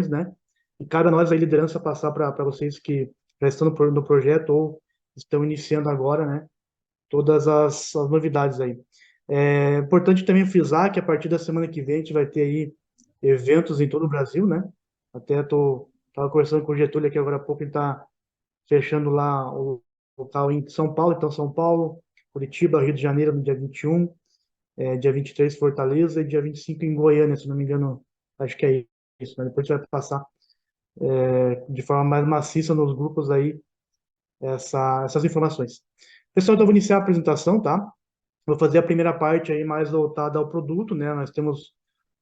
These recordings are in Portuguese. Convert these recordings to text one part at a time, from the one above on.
né? E cabe a nós, a liderança, passar para vocês que já estão no projeto ou estão iniciando agora, né? Todas as novidades aí. É importante também frisar que a partir da semana que vem a gente vai ter aí eventos em todo o Brasil, né? Até tava conversando com o Getúlio aqui agora há pouco, ele está fechando lá o local em São Paulo, então São Paulo, Curitiba, Rio de Janeiro no dia 21, dia 23 Fortaleza e dia 25 em Goiânia, se não me engano, acho que é isso, né? Depois a gente vai passar de forma mais maciça nos grupos aí essas informações. Pessoal, então eu vou iniciar a apresentação, tá? Vou fazer a primeira parte aí mais voltada ao produto, né? Nós temos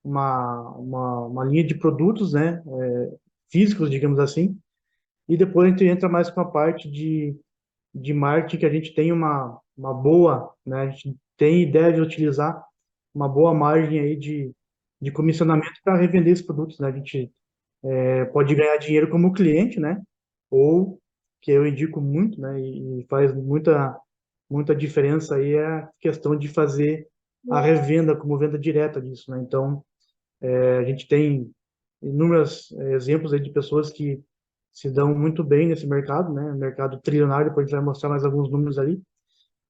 uma linha de produtos, né? Físicos, digamos assim, e depois a gente entra mais com a parte de marketing, que a gente tem uma boa, né? A gente tem e deve utilizar uma boa margem aí de comissionamento para revender esses produtos, né? A gente pode ganhar dinheiro como cliente, né? Ou, que eu indico muito, né? E faz muita diferença aí é a questão de fazer a revenda como venda direta disso, né? Então, a gente tem inúmeros exemplos aí de pessoas que se dão muito bem nesse mercado, né? Mercado trilionário, depois a gente vai mostrar mais alguns números ali.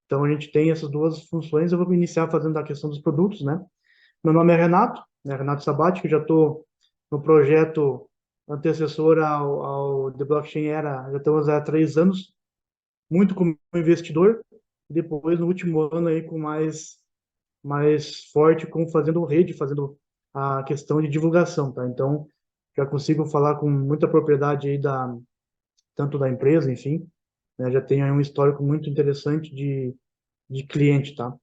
Então, a gente tem essas duas funções. Eu vou iniciar fazendo a questão dos produtos, né? Meu nome é Renato, né? Renato Sabati, que eu já estou no projeto antecessor ao The Blockchain Era, já estamos há 3 anos, muito como investidor, depois no último ano aí com mais forte, com fazendo rede, fazendo a questão de divulgação, tá? Então, já consigo falar com muita propriedade aí tanto da empresa, enfim, né? Já tenho aí um histórico muito interessante de cliente, tá?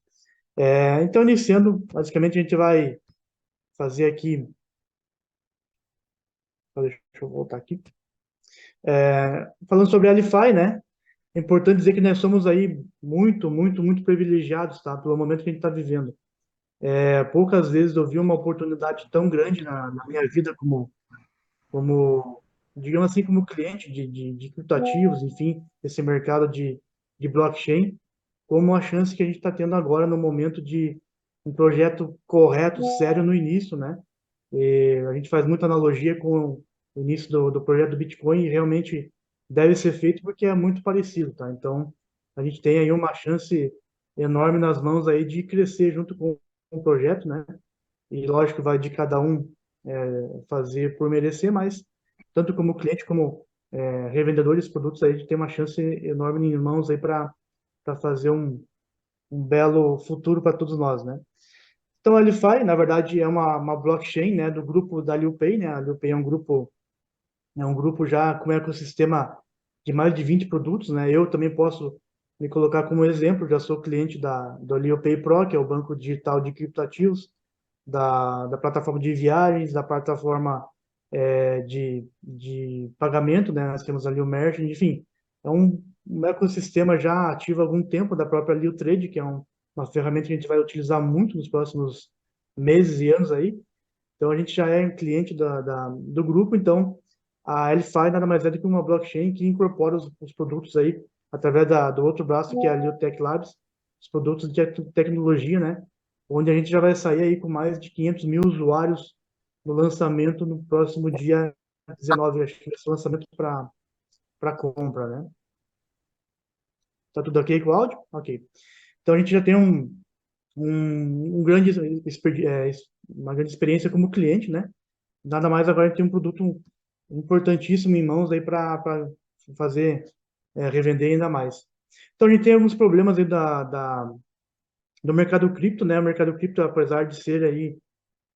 Então, iniciando, basicamente a gente vai fazer aqui, deixa eu voltar aqui, falando sobre a Alify, né? É importante dizer que nós somos aí muito privilegiados, tá? Pelo momento que a gente está vivendo. Poucas vezes eu vi uma oportunidade tão grande na minha vida como, digamos assim, como cliente de criptativos, enfim, esse mercado de blockchain, como a chance que a gente está tendo agora no momento de um projeto correto, sério no início, né? E a gente faz muita analogia com o início do projeto do Bitcoin e realmente deve ser feito porque é muito parecido, tá? Então, a gente tem aí uma chance enorme nas mãos aí de crescer junto com o projeto, né? E lógico, vai de cada um fazer por merecer, mas tanto como cliente como revendedores de produtos aí, a gente tem uma chance enorme em mãos aí para fazer um belo futuro para todos nós, né? Então, a Alify, na verdade, é uma blockchain, né, do grupo da LiuPay, né? A LiuPay é um grupo já com um ecossistema de mais de 20 produtos, né? Eu também posso me colocar como exemplo, já sou cliente da LiuPay Pro, que é o banco digital de criptoativos, da plataforma de viagens, da plataforma de pagamento, né? Nós temos ali o Merchant, enfim, é um ecossistema já ativo há algum tempo da própria LiuTrade, que é uma ferramenta que a gente vai utilizar muito nos próximos meses e anos aí. Então, a gente já é cliente do grupo, então a LFI nada mais é do que uma blockchain que incorpora os produtos aí através do outro braço, que é a Leo Tech Labs, os produtos de tecnologia, né? Onde a gente já vai sair aí com mais de 500 mil usuários no lançamento no próximo dia 19, acho que vai ser o lançamento para compra, né? Tá tudo ok com o áudio? Ok. Então, a gente já tem um grande, uma grande experiência como cliente, né? Nada mais agora a gente tem um produto importantíssimo em mãos aí para fazer revender ainda mais. Então a gente tem alguns problemas aí do mercado cripto, né? O mercado cripto, apesar de ser aí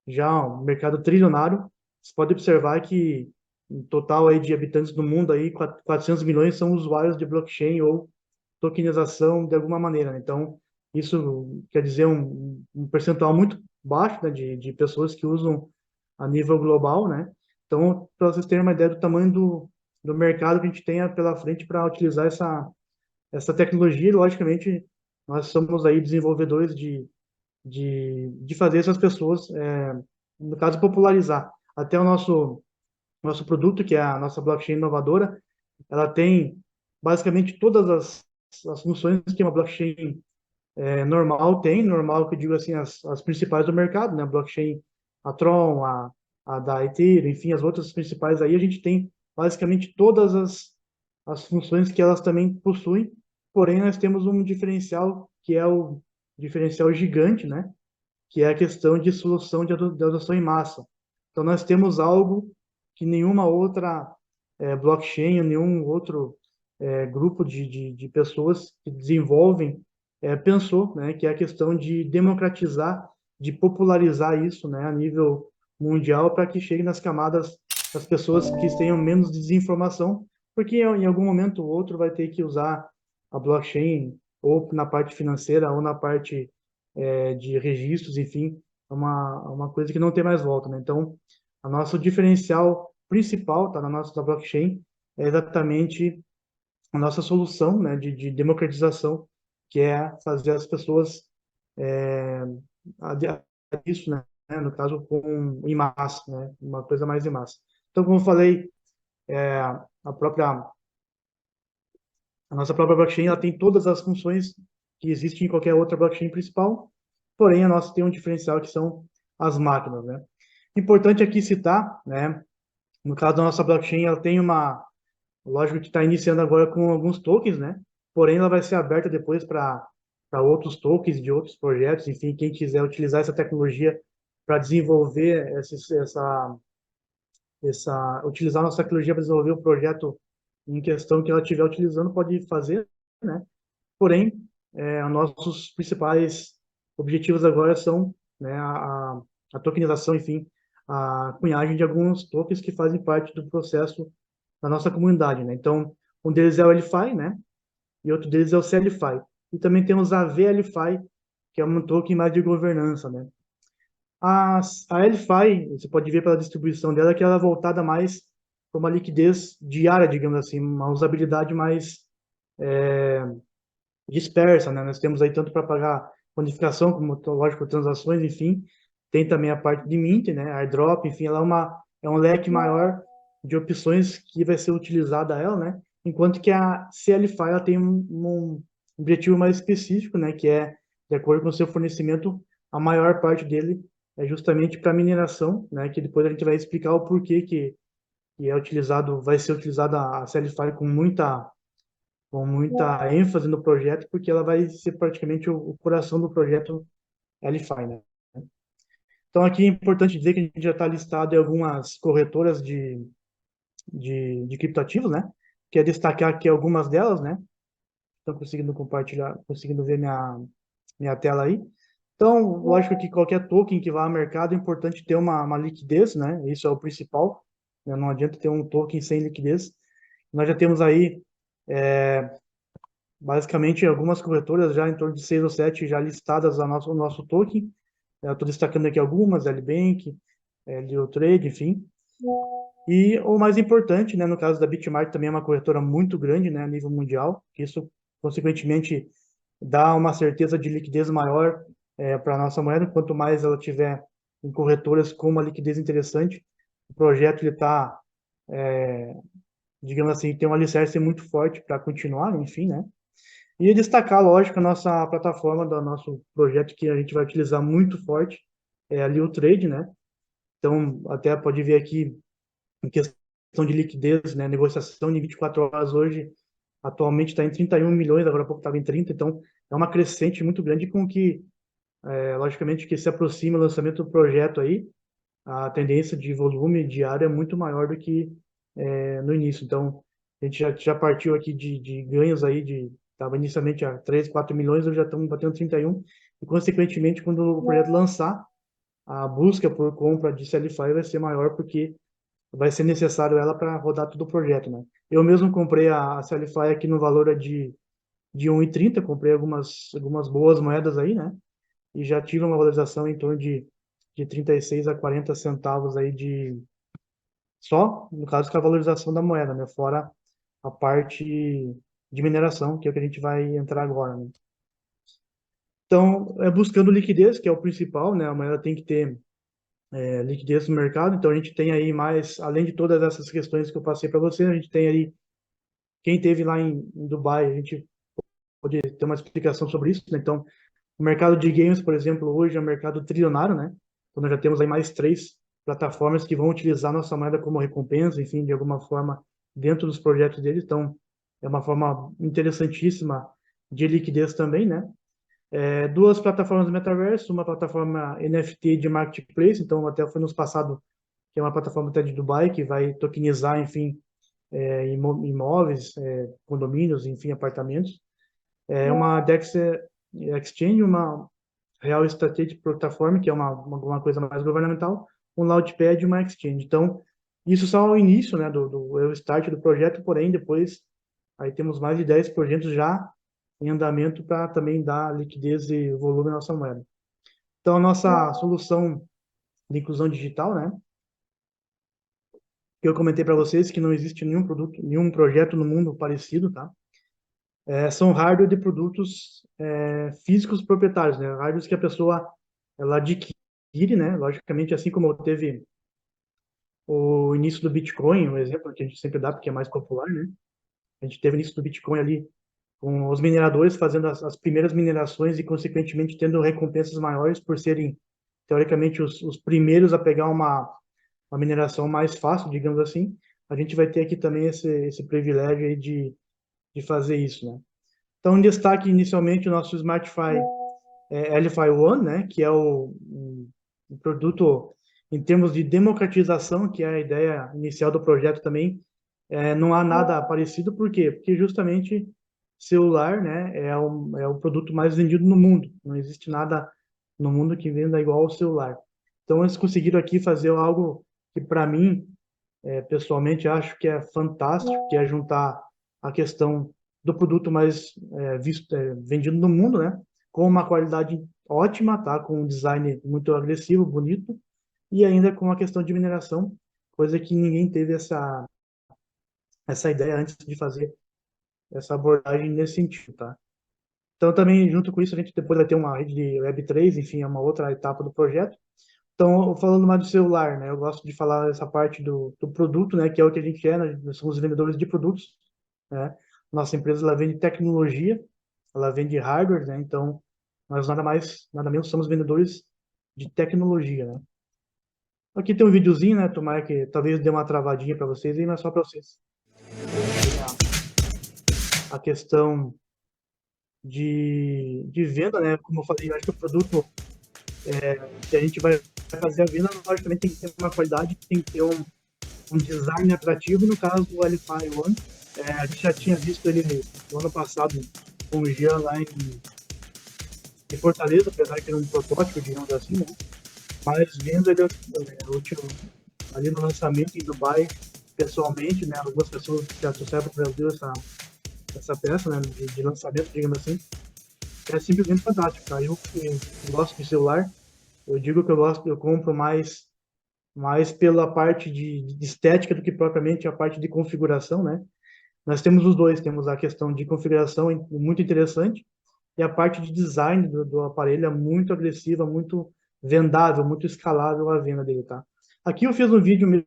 já um mercado trilionário, você pode observar que o total aí de habitantes do mundo aí 400 milhões são usuários de blockchain ou tokenização de alguma maneira, né? Então isso quer dizer um percentual muito baixo, né, de pessoas que usam a nível global, né? Então, para vocês terem uma ideia do tamanho do mercado que a gente tem pela frente para utilizar essa tecnologia, e, logicamente, nós somos aí desenvolvedores de fazer essas pessoas, no caso, popularizar. Até o nosso produto, que é a nossa blockchain inovadora, ela tem basicamente todas as funções que uma blockchain normal tem, normal que eu digo assim, as principais do mercado, né? A blockchain, a Tron, a da Ethereum, enfim, as outras principais aí, a gente tem basicamente todas as funções que elas também possuem, porém nós temos um diferencial que é o diferencial gigante, né? Que é a questão de solução de adoção em massa. Então nós temos algo que nenhuma outra blockchain, nenhum outro grupo de pessoas que desenvolvem pensou, né? Que é a questão de democratizar, de popularizar isso, né? A nível mundial para que chegue nas camadas das pessoas que tenham menos desinformação, porque em algum momento ou outro vai ter que usar a blockchain ou na parte financeira ou na parte de registros, enfim, é uma coisa que não tem mais volta, né? Então, o nosso diferencial principal, tá, na nossa blockchain, é exatamente a nossa solução, né, de democratização, que é fazer as pessoas a isso, né, no caso com em massa, né, uma coisa mais em massa. Então, como eu falei, a própria a nossa própria blockchain ela tem todas as funções que existem em qualquer outra blockchain principal, porém a nossa tem um diferencial que são as máquinas, né? Importante aqui citar, né? No caso da nossa blockchain, ela tem lógico que está iniciando agora com alguns tokens, né? Porém, ela vai ser aberta depois para outros tokens de outros projetos, enfim, quem quiser utilizar essa tecnologia para desenvolver utilizar a nossa tecnologia para desenvolver o projeto em questão que ela estiver utilizando, pode fazer, né? Porém, nossos principais objetivos agora são, né, a tokenização, enfim, a cunhagem de alguns tokens que fazem parte do processo da nossa comunidade, né? Então, um deles é o LFI, né? E outro deles é o CLFI. E também temos a VLFI, que é um token mais de governança, né? A LFI, você pode ver pela distribuição dela, que ela é voltada mais para uma liquidez diária, digamos assim, uma usabilidade mais dispersa, né? Nós temos aí tanto para pagar bonificação, como, lógico, transações, enfim. Tem também a parte de mint, né? Airdrop, enfim, ela é um leque maior de opções que vai ser utilizada ela, né? Enquanto que a CLFI, ela tem um objetivo mais específico, né? Que é, de acordo com o seu fornecimento, a maior parte dele é justamente para mineração, né? Que depois a gente vai explicar o porquê que é utilizado, vai ser utilizada a CLFI com muita ênfase no projeto, porque ela vai ser praticamente o coração do projeto LFI, né? Então, aqui é importante dizer que a gente já está listado em algumas corretoras de criptoativos, né? Quer destacar aqui algumas delas, né? Estão conseguindo compartilhar, conseguindo ver minha tela aí. Então, lógico que qualquer token que vá ao mercado é importante ter uma liquidez, né? Isso é o principal, né? Não adianta ter um token sem liquidez. Nós já temos aí basicamente algumas corretoras já em torno de 6 ou 7 já listadas o nosso token. Eu estou destacando aqui algumas, LBank, LeoTrade, enfim. E o mais importante, né, no caso da Bitmart também é uma corretora muito grande, né, a nível mundial, que isso consequentemente dá uma certeza de liquidez maior para a nossa moeda. Quanto mais ela tiver em corretoras com uma liquidez interessante, o projeto está, digamos assim, tem um alicerce muito forte para continuar, enfim, né? E destacar, lógico, a nossa plataforma do nosso projeto que a gente vai utilizar muito forte, é ali o Trade, né? Então, até pode ver aqui, em questão de liquidez, né? Negociação em 24 horas hoje, atualmente está em 31 milhões, agora há pouco estava em 30, então é uma crescente muito grande com que, logicamente, que se aproxima o lançamento do projeto aí, a tendência de volume diário é muito maior do que no início. Então, a gente já partiu aqui de ganhos aí estava inicialmente a 3, 4 milhões, hoje já estamos batendo 31, e consequentemente, quando o projeto lançar, a busca por compra de CLFI vai ser maior, porque vai ser necessário ela para rodar todo o projeto, né? Eu mesmo comprei a CLFI aqui no valor de 1,30, comprei algumas boas moedas aí, né? E já tive uma valorização em torno de 36 a 40 centavos aí só, no caso, com a valorização da moeda, né? Fora a parte de mineração, que é o que a gente vai entrar agora, né? Então, buscando liquidez, que é o principal, né? A moeda tem que ter liquidez no mercado. Então, a gente tem aí mais, além de todas essas questões que eu passei para você, a gente tem aí, quem teve lá em Dubai, a gente pode ter uma explicação sobre isso, né? Então, o mercado de games, por exemplo, hoje é um mercado trilionário, né? Então, nós já temos aí mais três plataformas que vão utilizar nossa moeda como recompensa, enfim, de alguma forma, dentro dos projetos deles. Então, é uma forma interessantíssima de liquidez também, né? Duas plataformas do metaverso, uma plataforma NFT de marketplace, então até foi nos passado, que é uma plataforma até de Dubai, que vai tokenizar, enfim, imóveis, condomínios, enfim, apartamentos. Uma DEX Exchange, uma Real Estate Platform, que é uma coisa mais governamental, um Launchpad e uma Exchange. Então, isso só é o início, né, do start do projeto, porém, depois, aí temos mais de 10 projetos já em andamento para também dar liquidez e volume à nossa moeda. Então, a nossa solução de inclusão digital, né, que eu comentei para vocês que não existe nenhum produto, nenhum projeto no mundo parecido, tá? São hardware de produtos físicos proprietários, né? Hardwares que a pessoa ela adquire, né? Logicamente, assim como teve o início do Bitcoin, um exemplo que a gente sempre dá porque é mais popular, né? A gente teve o início do Bitcoin ali com os mineradores fazendo as primeiras minerações e, consequentemente, tendo recompensas maiores por serem, teoricamente, os primeiros a pegar uma mineração mais fácil, digamos assim. A gente vai ter aqui também esse privilégio aí de fazer isso, né? Então, em destaque inicialmente o nosso SmartFi LFI One, né, que é o produto em termos de democratização, que é a ideia inicial do projeto também. Não há nada parecido, por quê? Porque justamente celular, né, é o produto mais vendido no mundo. Não existe nada no mundo que venda igual ao celular. Então, eles conseguiram aqui fazer algo que, para mim, pessoalmente acho que é fantástico, que é juntar a questão do produto mais vendido no mundo, né, com uma qualidade ótima, tá, com um design muito agressivo, bonito, e ainda com a questão de mineração, coisa que ninguém teve essa ideia antes de fazer essa abordagem nesse sentido, tá? Então também junto com isso a gente depois vai ter uma rede de Web3, enfim, é uma outra etapa do projeto. Então, falando mais do celular, né? Eu gosto de falar essa parte do produto, né? Que é o que a gente é, nós somos vendedores de produtos, né? Nossa empresa, ela vende tecnologia, ela vende hardware, né? Então, nós nada mais, nada menos somos vendedores de tecnologia, né? Aqui tem um videozinho, né? Tomara que talvez dê uma travadinha para vocês, mas só para vocês verem a questão de venda, né? Como eu falei, eu acho que o produto que a gente vai fazer a venda, logicamente tem que ter uma qualidade, tem que ter um design atrativo. No caso do Wi-Fi One, a gente já tinha visto ele no ano passado com o Jean lá em Fortaleza, apesar que era um protótipo, digamos assim, né? Mas vendo ele ali no lançamento em Dubai, pessoalmente, né? Algumas pessoas já trouxeram para o Brasil essa peça, né? De lançamento, digamos assim, é simplesmente fantástico, tá? Eu que gosto de celular, eu digo que eu compro mais pela parte de estética do que propriamente a parte de configuração, né? Nós temos os dois, temos a questão de configuração muito interessante e a parte de design do aparelho é muito agressiva, muito vendável, muito escalável a venda dele, tá? Aqui eu fiz um vídeo mesmo,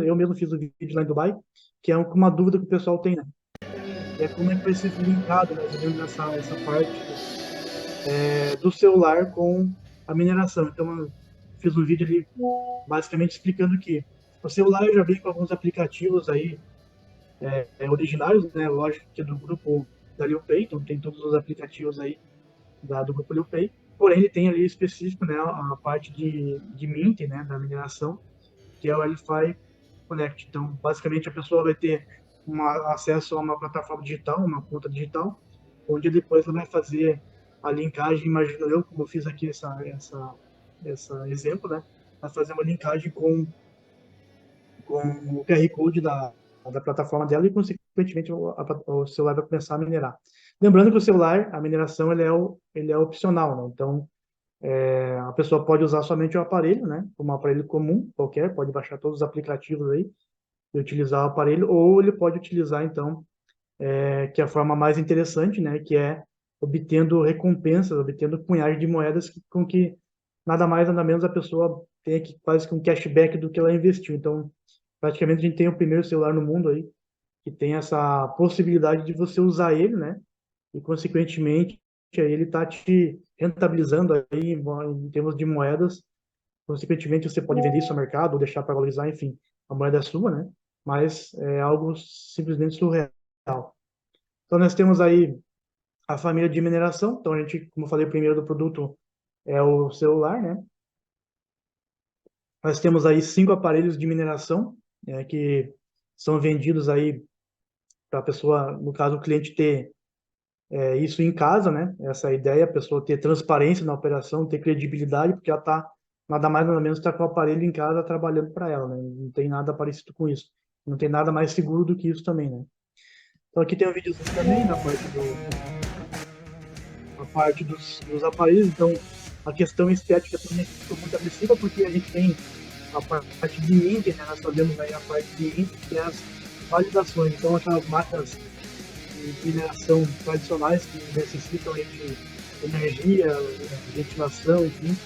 eu mesmo fiz um vídeo lá em Dubai, que é uma dúvida que o pessoal tem, né? Como é que vai ser linkado, mais ou menos, essa parte do celular com a mineração. Então, eu fiz um vídeo ali, basicamente explicando que o celular já vem com alguns aplicativos aí originários, né? Lógico que é do grupo da LiuPay, então tem todos os aplicativos aí do grupo LiuPay. Porém, ele tem ali específico, né, a parte de Mint, né, da mineração, que é o Wi-Fi Connect. Então, basicamente, a pessoa vai ter acesso a uma plataforma digital, uma conta digital, onde depois ela vai fazer a linkagem, imagino eu, como eu fiz aqui essa exemplo, né? Vai fazer uma linkagem com o QR Code da plataforma dela e, consequentemente, o celular vai começar a minerar. Lembrando que o celular, a mineração, ele é opcional, né? Então, a pessoa pode usar somente o aparelho, né? Como um aparelho comum, qualquer, pode baixar todos os aplicativos aí e utilizar o aparelho, ou ele pode utilizar, então, que é a forma mais interessante, né? Que é obtendo recompensas, obtendo punhagem de moedas com que nada mais, nada menos a pessoa tem aqui quase que um cashback do que ela investiu. Então, praticamente a gente tem o primeiro celular no mundo aí que tem essa possibilidade de você usar ele, né? E consequentemente aí ele está te rentabilizando aí em termos de moedas consequentemente você pode vender isso ao mercado ou deixar para valorizar, enfim, a moeda é sua, né? Mas é algo simplesmente surreal. Então nós temos aí a família de mineração, então a gente, como eu falei, o primeiro do produto é o celular, né? Nós temos aí 5 aparelhos de mineração, que são vendidos aí para a pessoa, no caso, o cliente ter isso em casa, né? Essa é a ideia, a pessoa ter transparência na operação, ter credibilidade, porque ela está, nada mais nada menos, está com o aparelho em casa trabalhando para ela, né? Não tem nada parecido com isso. Não tem nada mais seguro do que isso também, né? Então aqui tem um videozinho também na parte a parte dos aparelhos, então a questão estética também ficou muito agressiva, porque a gente tem a parte de mídia, né? Nós sabemos aí a parte de mídia, que é as validações. Então aquelas máquinas de mineração tradicionais que necessitam aí de energia, ventilação, enfim,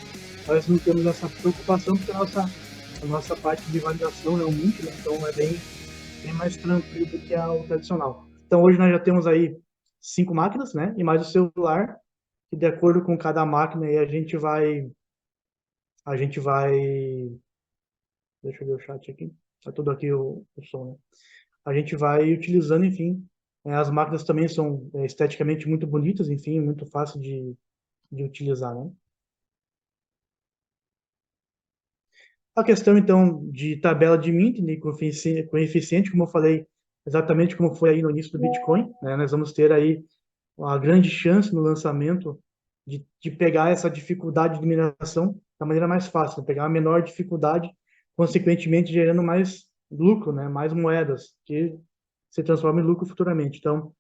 nós não temos essa preocupação porque a nossa parte de validação é um muito, né? Então é bem mais tranquilo do que o tradicional. Então hoje nós já temos aí 5 máquinas, né? E mais o celular, que de acordo com cada máquina aí a gente vai, deixa eu ver o chat aqui, tá tudo aqui o som, né? A gente vai utilizando, enfim, as máquinas também são esteticamente muito bonitas, enfim, muito fácil de utilizar, né? A questão, então, de tabela de mint, né, coeficiente, como eu falei, exatamente como foi aí no início do Bitcoin, né? Nós vamos ter aí uma grande chance no lançamento de pegar essa dificuldade de mineração da maneira mais fácil, né? Pegar a menor dificuldade, consequentemente gerando mais lucro, né? Mais moedas, que se transforma em lucro futuramente. Então,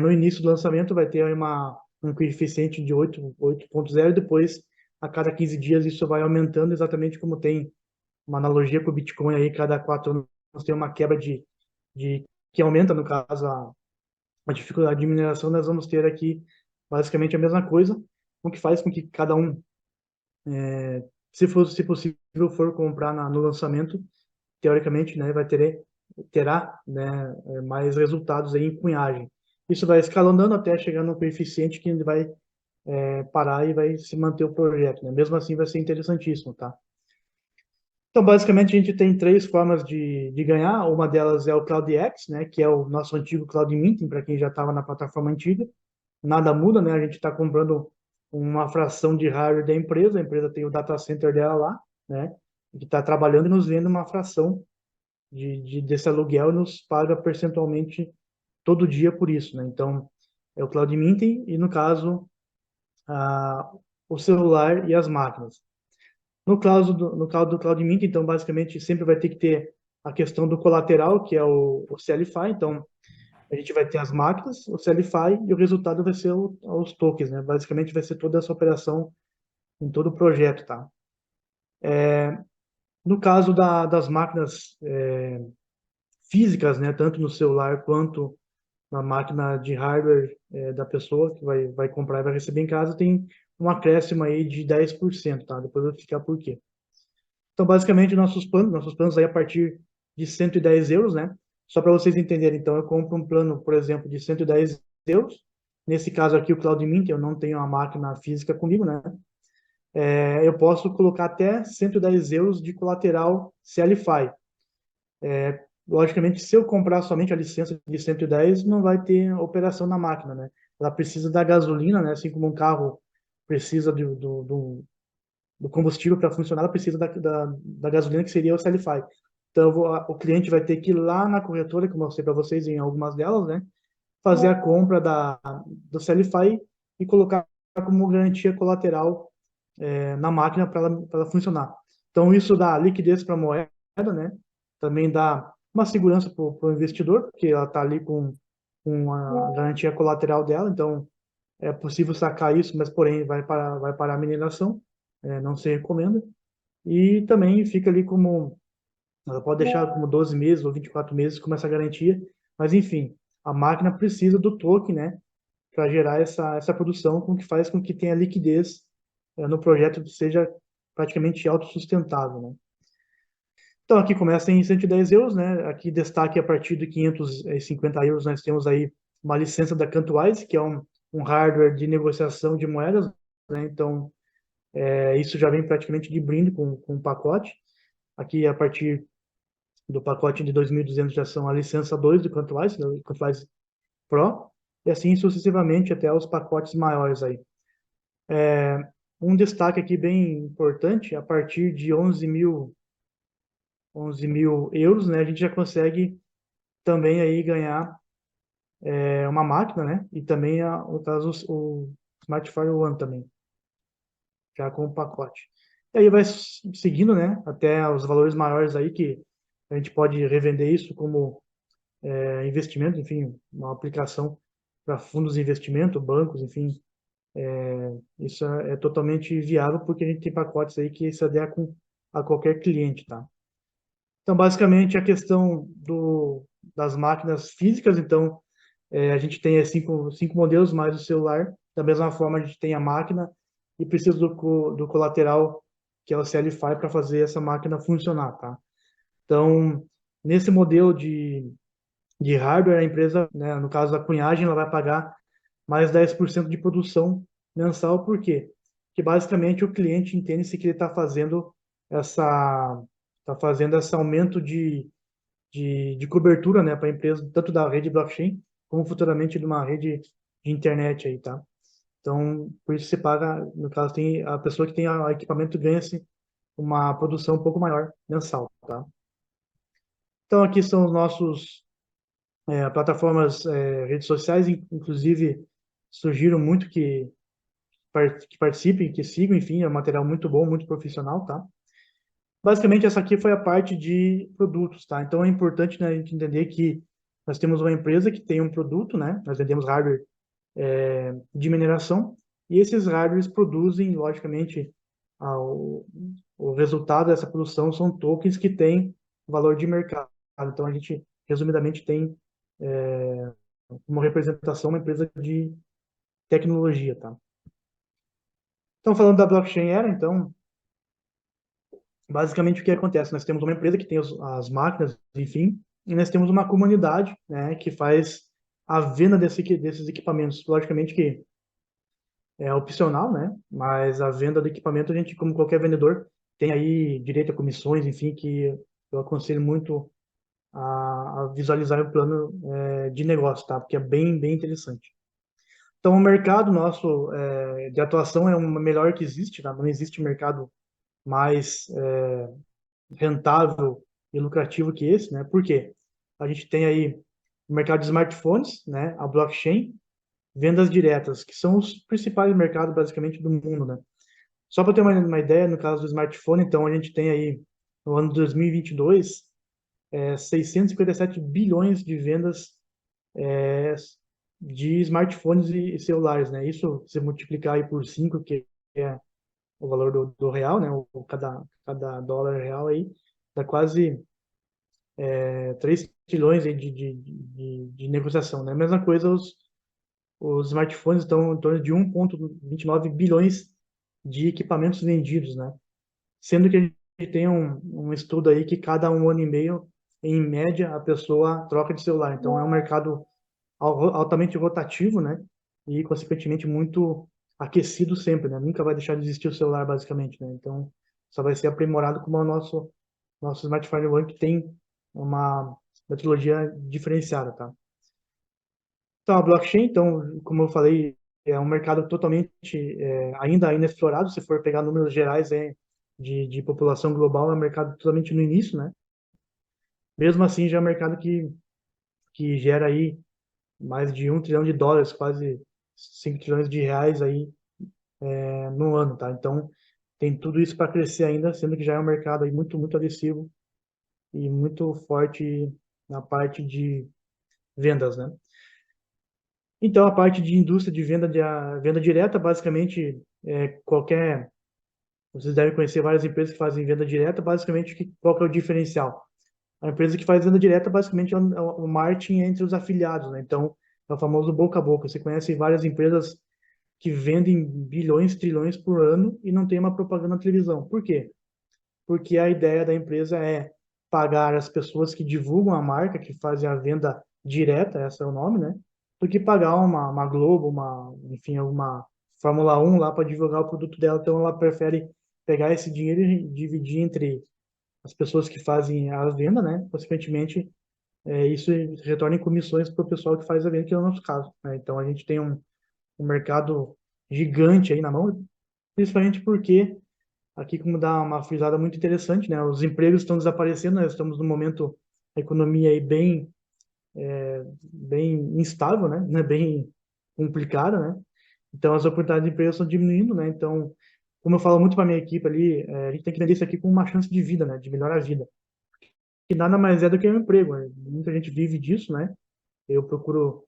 no início do lançamento vai ter um coeficiente de 8.0 e depois, a cada 15 dias, isso vai aumentando, exatamente como tem uma analogia com o Bitcoin aí, cada 4 anos tem uma quebra que aumenta, no caso, a dificuldade de mineração. Nós vamos ter aqui basicamente a mesma coisa, o que faz com que cada um, se possível, for comprar no lançamento, teoricamente, né, terá, né, mais resultados aí em cunhagem. Isso vai escalonando até chegar no coeficiente que ele vai parar e vai se manter o projeto, né? Mesmo assim vai ser interessantíssimo, tá? Então, basicamente, a gente tem 3 formas de ganhar. Uma delas é o CloudX, né, que é o nosso antigo Cloud Minting, para quem já estava na plataforma antiga. Nada muda, né? A gente está comprando uma fração de hardware da empresa, a empresa tem o data center dela lá, né? Que está trabalhando e nos vende uma fração desse aluguel e nos paga percentualmente todo dia por isso, né? Então, é o Cloud Minting e, no caso, o celular e as máquinas. No caso do Cloud Mint, então, basicamente, sempre vai ter que ter a questão do colateral, que é o CLFI. Então, a gente vai ter as máquinas, o CLFI, e o resultado vai ser os tokens, né? Basicamente, vai ser toda essa operação em todo o projeto, tá? No caso das máquinas físicas, né? Tanto no celular quanto na máquina de hardware da pessoa que vai comprar e vai receber em casa, tem um acréscimo aí de 10%, tá? Depois eu vou explicar por quê. Então, basicamente, nossos planos aí a partir de 110 euros, né? Só para vocês entenderem, então, eu compro um plano, por exemplo, de 110 euros. Nesse caso aqui, o CloudMint, eu não tenho a máquina física comigo, né? Eu posso colocar até 110 euros de colateral CLFI. Logicamente, se eu comprar somente a licença de 110, não vai ter operação na máquina, né? Ela precisa da gasolina, né? Assim como um carro precisa do combustível para funcionar, ela precisa da gasolina, que seria o CLFI. Então, o cliente vai ter que ir lá na corretora, como eu mostrei para vocês em algumas delas, né? Fazer a compra do CLFI e colocar como garantia colateral na máquina para ela funcionar. Então, isso dá liquidez para a moeda, né? Também dá uma segurança para o investidor, porque ela está ali com a garantia colateral dela. Então, é possível sacar isso, mas, porém, vai parar a mineração. Não se recomenda. E também fica ali ela pode deixar como 12 meses ou 24 meses com essa garantia, mas enfim, a máquina precisa do token, né, para gerar essa produção, com que faz com que tenha liquidez no projeto, que seja praticamente autossustentável, né. Então aqui começa em 110 euros, né, aqui destaque a partir de 550 euros nós temos aí uma licença da Cantwise, que é um hardware de negociação de moedas, né, então Isso já vem praticamente de brinde com o pacote. Aqui, a partir do pacote de 2.200 já são a licença 2 do Quantwise, né, o Quantwise Pro, e assim sucessivamente até os pacotes maiores aí. Um destaque aqui bem importante, a partir de 11 mil euros, né, a gente já consegue também aí ganhar uma máquina, né, e também, no caso, o Smartphone One também, já com o pacote. E aí vai seguindo, né, até os valores maiores aí que a gente pode revender isso como investimento, enfim, uma aplicação para fundos de investimento, bancos, enfim, isso é totalmente viável porque a gente tem pacotes aí que se adequam a qualquer cliente, tá? Então, basicamente, a questão das máquinas físicas, então, a gente tem cinco modelos mais o celular, da mesma forma a gente tem a máquina e precisa do colateral, que é o CLFI, para fazer essa máquina funcionar, tá? Então, nesse modelo de hardware, a empresa, né, no caso da cunhagem, ela vai pagar mais 10% de produção mensal, por quê? Porque basicamente o cliente entende se que ele essa, está fazendo esse aumento de cobertura, né, para a empresa, tanto da rede blockchain, como futuramente de uma rede de internet aí, tá? Então, por isso você paga, no caso, tem a pessoa que tem o equipamento ganha-se uma produção um pouco maior mensal, tá? Então, aqui são os nossos plataformas, redes sociais, inclusive surgiram muito que participem, que sigam, enfim, é um material muito bom, muito profissional, tá? Basicamente, essa aqui foi a parte de produtos, tá? Então, é importante, né, a gente entender que nós temos uma empresa que tem um produto, né? Nós vendemos hardware de mineração e esses hardwares produzem, logicamente, o, o resultado dessa produção são tokens que têm valor de mercado. Então, a gente, resumidamente, tem uma representação, uma empresa de tecnologia, tá? Então, falando da blockchain era, então, basicamente o que acontece? Nós temos uma empresa que tem as máquinas, enfim, e nós temos uma comunidade, né, que faz a venda desses equipamentos. Logicamente que é opcional, né, mas a venda do equipamento, a gente, como qualquer vendedor, tem aí direito a comissões, enfim, que eu aconselho muito a visualizar o plano de negócio, tá? Porque é bem, bem interessante. Então, o mercado nosso de atuação é o melhor que existe, tá? Não existe mercado mais rentável e lucrativo que esse, né? Por quê? A gente tem aí o mercado de smartphones, né? A blockchain, vendas diretas, que são os principais mercados basicamente do mundo, né? Só para ter uma ideia, no caso do smartphone, então a gente tem aí no ano de 2022 657 bilhões de vendas é, de smartphones e celulares, né? Isso se multiplicar aí por 5, que é o valor do real, né? Cada dólar real aí, dá quase 3 trilhões aí de negociação, né? A mesma coisa, os smartphones estão em torno de 1,29 bilhões de equipamentos vendidos, né? Sendo que a gente tem um estudo aí que cada um ano e meio, em média, a pessoa troca de celular. Então, é um mercado altamente rotativo, né? E, consequentemente, muito aquecido sempre, né? Nunca vai deixar de existir o celular, basicamente, né? Então, só vai ser aprimorado como é o nosso smartphone One, que tem uma metodologia diferenciada, tá? Então, a blockchain, então, como eu falei, é um mercado totalmente ainda inexplorado. Se for pegar números gerais de população global, é um mercado totalmente no início, né? Mesmo assim, já é um mercado que gera aí mais de 1 trilhão de dólares, quase 5 trilhões de reais aí no ano, tá? Então, tem tudo isso para crescer ainda, sendo que já é um mercado aí muito, muito agressivo e muito forte na parte de vendas, né? Então, a parte de indústria de venda direta, basicamente, vocês devem conhecer várias empresas que fazem venda direta, basicamente, qual que é o diferencial? A empresa que faz venda direta, basicamente, é o marketing entre os afiliados, né? Então, é o famoso boca a boca. Você conhece várias empresas que vendem bilhões, trilhões por ano e não tem uma propaganda na televisão. Por quê? Porque a ideia da empresa é pagar as pessoas que divulgam a marca, que fazem a venda direta, esse é o nome, né? Do que pagar uma Globo, enfim, alguma Fórmula 1 lá para divulgar o produto dela, então ela prefere pegar esse dinheiro e dividir entre as pessoas que fazem a venda, né? Consequentemente, isso retorna em comissões para o pessoal que faz a venda, que é o nosso caso, né? Então a gente tem um mercado gigante aí na mão, principalmente porque aqui, como dá uma frisada muito interessante, né? Os empregos estão desaparecendo, nós estamos num momento, a economia aí bem instável, né? Bem complicada, né? Então, as oportunidades de emprego estão diminuindo, né? Então, como eu falo muito para minha equipe ali, a gente tem que entender isso aqui como uma chance de vida, né? De melhorar a vida. Que nada mais é do que um emprego, né? Muita gente vive disso, né? Eu procuro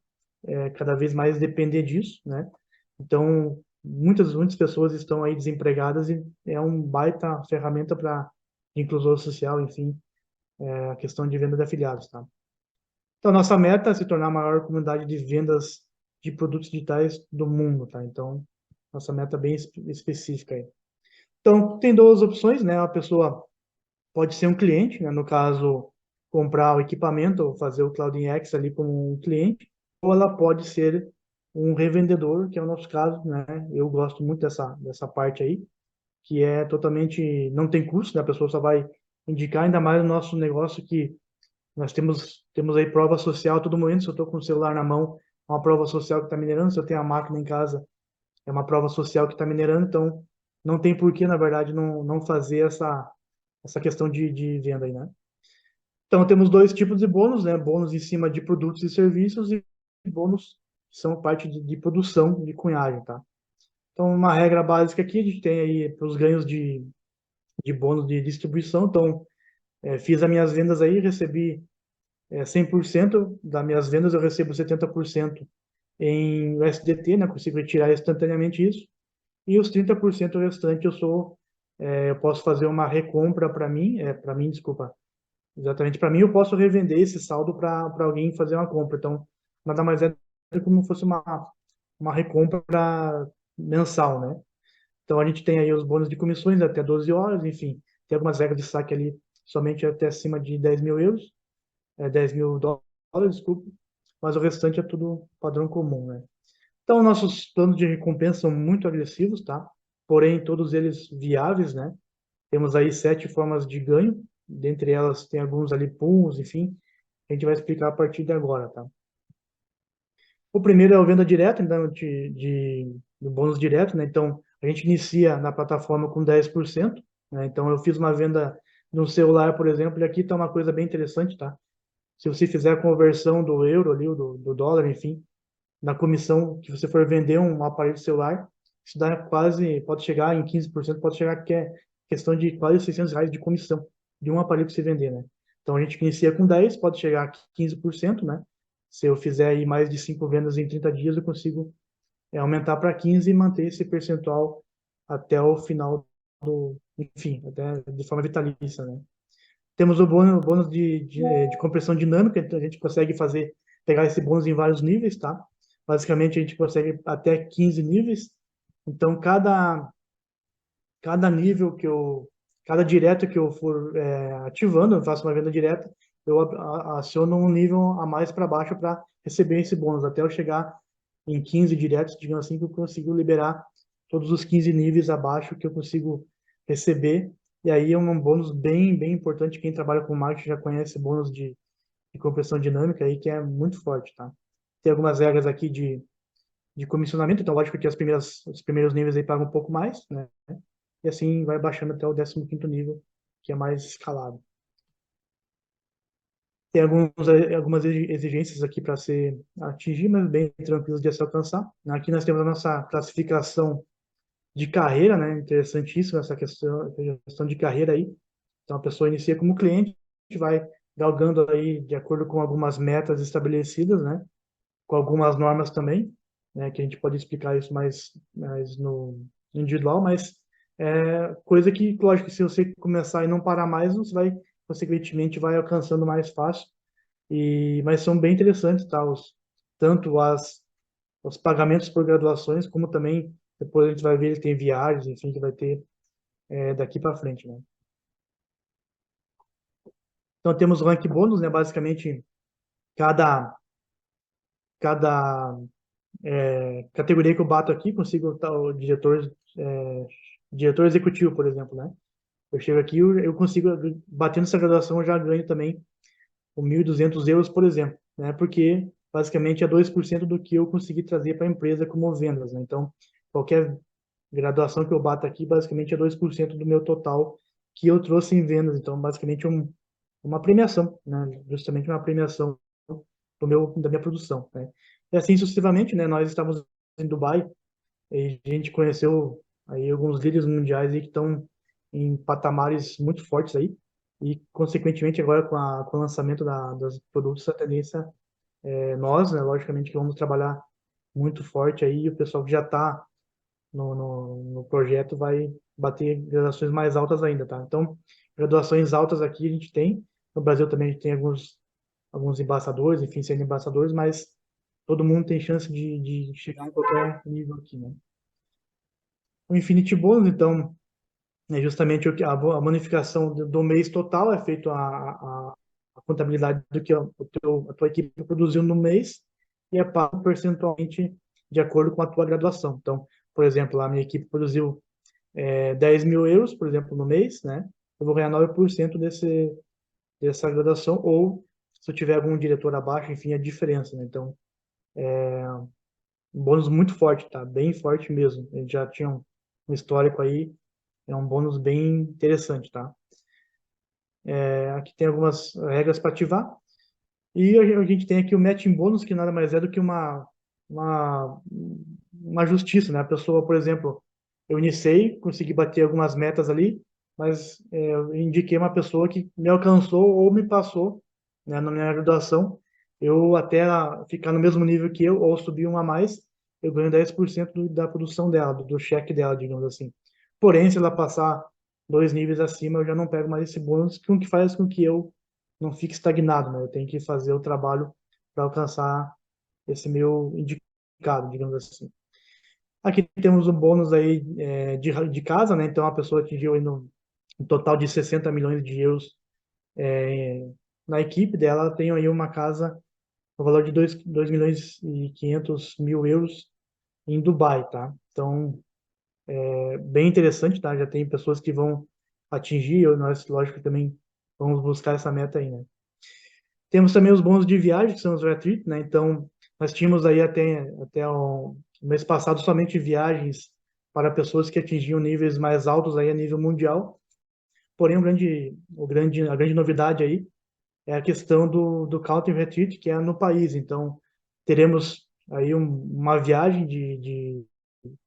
cada vez mais depender disso, né? Então, muitas pessoas estão aí desempregadas e é um baita ferramenta para inclusão social, enfim, a questão de venda de afiliados, tá? Então, nossa meta é se tornar a maior comunidade de vendas de produtos digitais do mundo, tá? Então, nossa meta é bem específica aí. Então, tem duas opções, né? A pessoa pode ser um cliente, né? No caso, comprar o equipamento ou fazer o Clouding X ali como um cliente, ou ela pode ser um revendedor, que é o nosso caso, né? Eu gosto muito dessa parte aí, que é totalmente, não tem custo, né? A pessoa só vai indicar, ainda mais no nosso negócio que nós temos aí prova social a todo momento. Se eu estou com o celular na mão, é uma prova social que está minerando. Se eu tenho a máquina em casa, é uma prova social que está minerando. Então, não tem porquê, na verdade, não fazer essa questão de venda aí, né? Então, temos dois tipos de bônus, né? Bônus em cima de produtos e serviços e bônus que são parte de produção de cunhagem, tá? Então, uma regra básica aqui, a gente tem aí os ganhos de bônus de distribuição. Então, fiz as minhas vendas aí, recebi 100% das minhas vendas, eu recebo 70% em USDT, né? Consigo retirar instantaneamente isso. E os 30% restante eu posso fazer uma recompra para mim, desculpa, exatamente para mim, eu posso revender esse saldo para alguém fazer uma compra. Então, nada mais é como se fosse uma recompra mensal, né? Então, a gente tem aí os bônus de comissões até 12 horas, enfim, tem algumas regras de saque ali somente até acima de 10 mil euros, 10 mil dólares, desculpa, mas o restante é tudo padrão comum, né? Então, nossos planos de recompensa são muito agressivos, tá? Porém, todos eles viáveis, né? Temos aí 7 formas de ganho, dentre elas tem alguns ali pools, enfim, a gente vai explicar a partir de agora, tá? O primeiro é a venda direta, então, do bônus direto, né? Então, a gente inicia na plataforma com 10%, né? Então, eu fiz uma venda no celular, por exemplo, e aqui está uma coisa bem interessante, tá? Se você fizer a conversão do euro ali, do dólar, enfim, na comissão que você for vender um aparelho celular, isso dá quase, pode chegar em 15%, pode chegar que é questão de quase R$ 600 de comissão de um aparelho que você vender, né? Então a gente inicia com 10, pode chegar a 15%, né? Se eu fizer aí mais de 5 vendas em 30 dias, eu consigo aumentar para 15 e manter esse percentual até o final enfim, até de forma vitalícia, né? Temos o bônus de compressão dinâmica, então a gente consegue pegar esse bônus em vários níveis, tá? Basicamente, a gente consegue até 15 níveis. Então, cada nível cada direto que eu for ativando, eu faço uma venda direta, eu aciono um nível a mais para baixo para receber esse bônus, até eu chegar em 15 diretos, digamos assim, que eu consigo liberar todos os 15 níveis abaixo que eu consigo receber. E aí é um bônus bem importante. Quem trabalha com marketing já conhece bônus de compressão dinâmica aí, que é muito forte, tá? Tem algumas regras aqui de comissionamento, então lógico que os primeiros níveis aí pagam um pouco mais, né? E assim vai baixando até o 15º nível, que é mais escalado. Tem algumas exigências aqui para ser atingir, mas bem tranquilos de se alcançar. Aqui nós temos a nossa classificação de carreira, né? Interessantíssima essa questão de carreira aí. Então a pessoa inicia como cliente, vai galgando aí de acordo com algumas metas estabelecidas, né? Com algumas normas também, né? Que a gente pode explicar isso mais no individual, mas coisa que, lógico, se você começar e não parar mais, você vai, consequentemente, vai alcançando mais fácil. Mas são bem interessantes, tá? Tanto os pagamentos por graduações, como também depois a gente vai ver, ele tem viagens, enfim, que vai ter daqui para frente, né? Então temos o rank bônus, né? Basicamente cada categoria que eu bato aqui, consigo estar o diretor executivo, por exemplo, né? Eu chego aqui, eu consigo, batendo essa graduação, eu já ganho também o 1.200 euros, por exemplo, né? Porque basicamente é 2% do que eu consegui trazer para a empresa como vendas, né? Então, qualquer graduação que eu bato aqui, basicamente é 2% do meu total que eu trouxe em vendas. Então, basicamente uma premiação, né? Justamente uma premiação da minha produção, né? E assim sucessivamente, né? Nós estamos em Dubai e a gente conheceu aí alguns líderes mundiais aí que estão em patamares muito fortes aí e, consequentemente, agora com o lançamento dos produtos, a tendência é nós, né? Logicamente que vamos trabalhar muito forte aí e o pessoal que já está no projeto vai bater graduações mais altas ainda, tá? Então, graduações altas aqui a gente tem. No Brasil também a gente tem alguns embaixadores, enfim, sendo embaixadores, mas todo mundo tem chance de chegar em qualquer nível aqui, né? O Infinity Bonus, então, é justamente a bonificação do mês total, é feito a contabilidade do que a tua equipe produziu no mês e é pago percentualmente de acordo com a tua graduação. Então, por exemplo, a minha equipe produziu 10 mil euros, por exemplo, no mês, né? Eu vou ganhar 9% dessa graduação, ou se eu tiver algum diretor abaixo, enfim, a diferença, né? Então, um bônus muito forte, tá? Bem forte mesmo. Eles já tinham um histórico aí, é um bônus bem interessante, tá? Aqui tem algumas regras para ativar. E a gente tem aqui o matching bônus, que nada mais é do que uma, uma justiça, né? A pessoa, por exemplo, eu iniciei, consegui bater algumas metas ali, mas eu indiquei uma pessoa que me alcançou ou me passou, né, na minha graduação. Eu até ficar no mesmo nível que eu, ou subir um a mais, eu ganho 10% da produção dela, do cheque dela, digamos assim. Porém, se ela passar 2 níveis acima, eu já não pego mais esse bônus, que faz com que eu não fique estagnado, né? Eu tenho que fazer o trabalho para alcançar esse meu indicado, digamos assim. Aqui temos um bônus aí de casa, né? Então a pessoa atingiu aí um total de 60 milhões de euros na equipe dela, tem aí uma casa no valor de 2 milhões e 500 mil euros em Dubai, tá? Então, bem interessante, tá? Já tem pessoas que vão atingir, nós, lógico, também vamos buscar essa meta aí, né? Temos também os bônus de viagem, que são os retreat, né? Então, nós tínhamos aí até o mês passado somente viagens para pessoas que atingiam níveis mais altos aí a nível mundial. Porém, a grande novidade aí é a questão do Country Retreat, que é no país. Então, teremos aí uma viagem de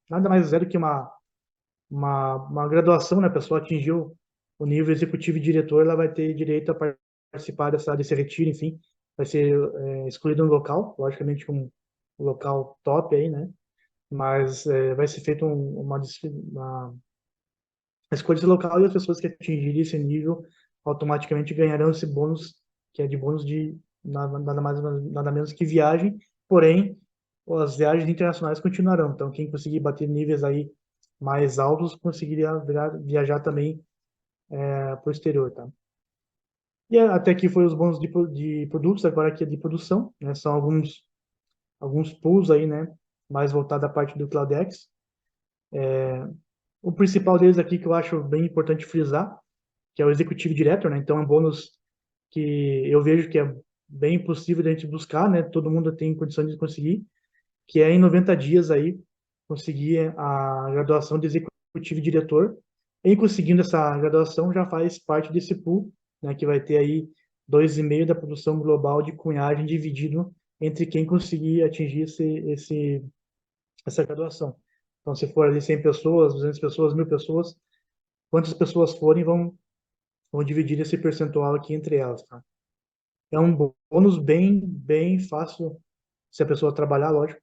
nada mais é do que uma graduação, né? A pessoa atingiu o nível executivo e diretor, ela vai ter direito a participar desse retiro, enfim, vai ser escolhido um local, logicamente um local top aí, né? Mas vai ser feito uma escolha desse local e as pessoas que atingirem esse nível automaticamente ganharão esse bônus, que é de bônus de nada mais, nada menos que viagem, porém, as viagens internacionais continuarão. Então, quem conseguir bater níveis aí mais altos conseguiria viajar também para o exterior, tá? E até aqui foi os bônus de produtos, agora aqui é de produção, né? São alguns pools aí, né? Mais voltado à parte do Cloudex. O principal deles aqui que eu acho bem importante frisar, que é o Executive Director, né? Então é um bônus que eu vejo que é bem possível de a gente buscar, né? Todo mundo tem condições de conseguir, que é em 90 dias aí conseguir a graduação de Executivo Diretor. Em conseguindo essa graduação, já faz parte desse pool, né? Que vai ter aí 2,5 da produção global de cunhagem dividido entre quem conseguir atingir essa graduação. Então, se for ali 100 pessoas, 200 pessoas, 1.000 pessoas, quantas pessoas forem vão dividir esse percentual aqui entre elas, tá? É um bônus bem fácil, se a pessoa trabalhar, lógico,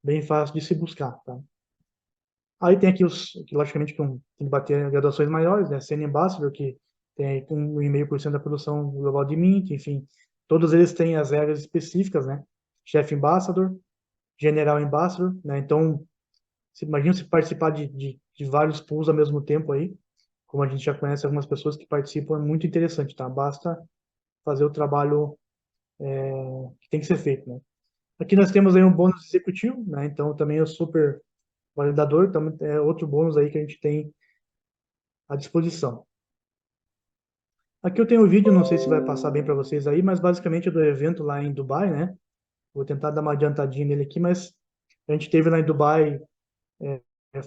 bem fácil de se buscar, tá? Aí tem aqui que logicamente tem que bater graduações maiores, né? Senior Ambassador, que tem 1,5% da produção global de Mint, enfim, todos eles têm as regras específicas, né? Chef Ambassador, General Ambassador, né? Então, você imagina se participar de vários pools ao mesmo tempo aí, como a gente já conhece algumas pessoas que participam, é muito interessante, tá? Basta fazer o trabalho que tem que ser feito, né? Aqui nós temos aí um bônus executivo, né? Então também é o super validador, também é outro bônus aí que a gente tem à disposição. Aqui eu tenho um vídeo, não sei se vai passar bem para vocês aí, mas basicamente é do evento lá em Dubai, né? Vou tentar dar uma adiantadinha nele aqui, mas a gente teve lá em Dubai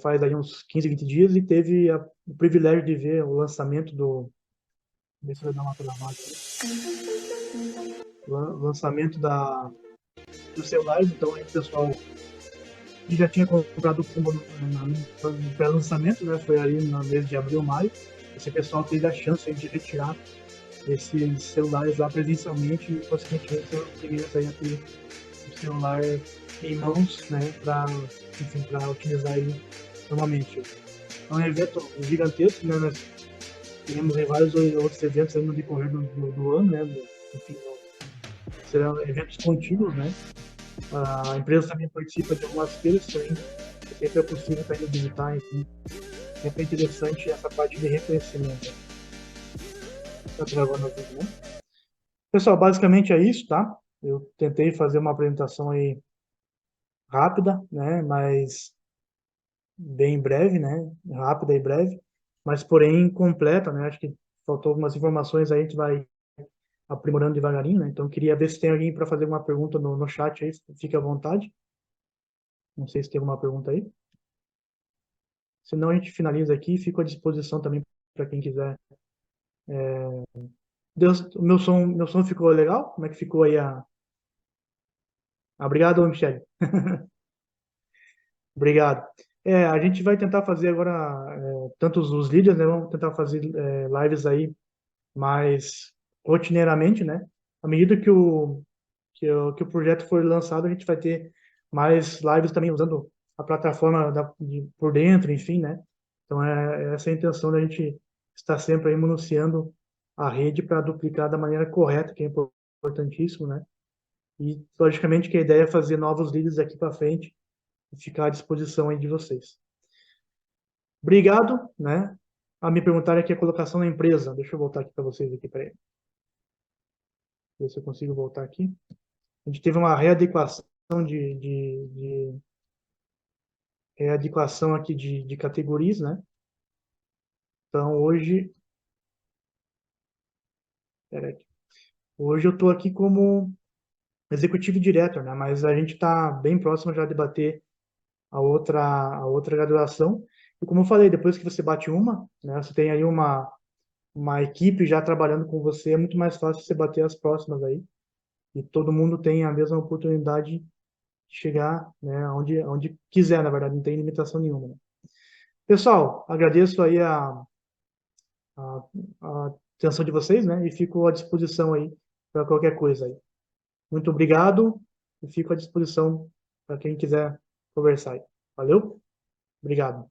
faz aí uns 15, 20 dias e teve o privilégio de ver o lançamento do... Deixa eu dar uma travada aqui. Lançamento dos celulares, então aí o pessoal que já tinha comprado o combo no pré-lançamento, né? Foi ali no mês de abril, maio. Esse pessoal teve a chance aí de retirar esses celulares lá presencialmente e, consequentemente, ser os primeiros aí a ter o celular em mãos, né? Para utilizar ele normalmente. É um evento gigantesco, né? Nós teremos aí vários outros eventos aí no decorrer do ano, né? Enfim, serão eventos contínuos, né? A empresa também participa de algumas feiras também, sempre é possível para ir visitar, enfim. Sempre é interessante essa parte de reconhecimento. Tá gravando o vídeo, né? Pessoal, basicamente é isso, tá? Eu tentei fazer uma apresentação aí rápida, né? Mas bem breve, né? Rápida e breve, mas porém completa, né? Acho que faltou algumas informações aí, a gente vai aprimorando devagarinho, né? Então queria ver se tem alguém para fazer uma pergunta no chat aí, fique à vontade. Não sei se tem alguma pergunta aí. Senão a gente finaliza aqui e fico à disposição também para quem quiser. Deus, meu som ficou legal? Como é que ficou aí a... Obrigado, Michele. Obrigado. A gente vai tentar fazer agora, tantos os líderes, né? Vamos tentar fazer lives aí mais rotineiramente, né? À medida que o projeto for lançado, a gente vai ter mais lives também usando a plataforma por dentro, enfim, né? Então, essa é a intenção da gente estar sempre aí manuseando a rede para duplicar da maneira correta, que é importantíssimo, né? E, logicamente, que a ideia é fazer novos leads daqui para frente e ficar à disposição aí de vocês. Obrigado, né? A me perguntar aqui a colocação na empresa. Deixa eu voltar aqui para vocês aqui, para ver se eu consigo voltar aqui. A gente teve uma readequação de readequação aqui de categorias, né? Então, peraí, hoje eu estou aqui como executivo diretor, né? Mas a gente está bem próximo já de bater a outra graduação. E como eu falei, depois que você bate uma, né? Você tem aí uma equipe já trabalhando com você, é muito mais fácil você bater as próximas aí. E todo mundo tem a mesma oportunidade de chegar, né? Onde quiser, na verdade, não tem limitação nenhuma, né? Pessoal, agradeço aí a, a atenção de vocês, né? E fico à disposição aí para qualquer coisa aí. Muito obrigado e fico à disposição para quem quiser conversar aí. Valeu? Obrigado.